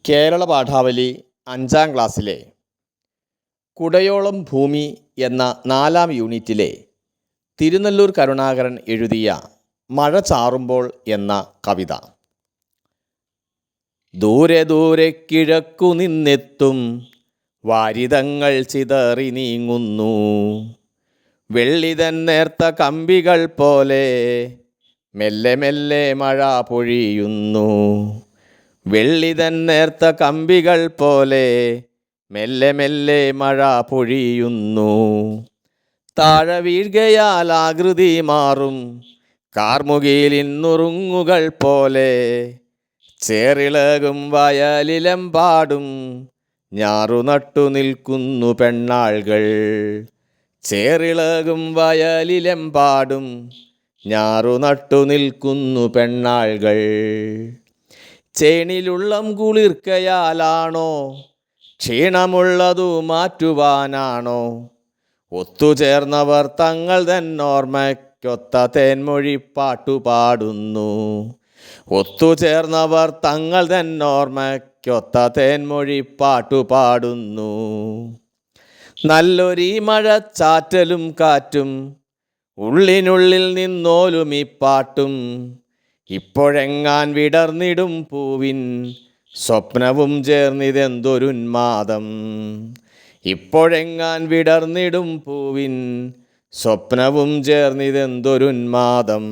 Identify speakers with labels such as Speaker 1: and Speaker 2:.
Speaker 1: കേരള പാഠാവലി 5-ാം ക്ലാസ്സിലെ കുടയോളം ഭൂമി എന്ന 4-ാം യൂണിറ്റിലെ തിരുനെല്ലൂർ കരുണാകരൻ എഴുതിയ മഴ ചാറുമ്പോൾ എന്ന കവിത. ദൂരെ ദൂരെ കിഴക്കു നിന്നെത്തും വാരിതങ്ങൾ ചിതറി നീങ്ങുന്നു, വെള്ളിതൻ നേർത്ത കമ്പികൾ പോലെ മെല്ലെ മെല്ലെ മഴ പൊഴിയുന്നു. വെള്ളിതൻ നേർത്ത കമ്പികൾ പോലെ മെല്ലെ മെല്ലെ മഴ പൊഴിയുന്നു. താഴെ വീഴ്കയാൽ ആകൃതി മാറും കാർമുകിലിൻ നുറുങ്ങുകൾ പോലെ, ചേറിളകും വയലിലെമ്പാടും ഞാറു നട്ടു നിൽക്കുന്നു പെണ്ണാൾകൾ. ചേറിളകും വയലിലെമ്പാടും ഞാറു നട്ടു നിൽക്കുന്നു പെണ്ണാൾകൾ. ചേണിലുള്ളം കുളിർക്കയാലാണോ, ക്ഷീണമുള്ളതു മാറ്റുവാനാണോ, ഒത്തുചേർന്നവർ തങ്ങൾ തന്നോർമ്മയ്ക്കൊത്ത തേൻമൊഴി പാട്ടുപാടുന്നു. ഒത്തുചേർന്നവർ തങ്ങൾ തന്നോർമ്മയ്ക്കൊത്ത തേൻമൊഴി പാട്ടുപാടുന്നു. നല്ലൊരീ മഴച്ചാറ്റലും കാറ്റും ഉള്ളിനുള്ളിൽ നിന്നോലും ഈ പാട്ടും, ഇപ്പോഴെങ്ങാൻ വിടർന്നിടും പൂവിൻ സ്വപ്നവും ചേർന്നിതെന്തൊരുന്മാദം. ഇപ്പോഴെങ്ങാൻ വിടർന്നിടും പൂവിൻ സ്വപ്നവും ചേർന്നിതെന്തൊരുന്മാദം.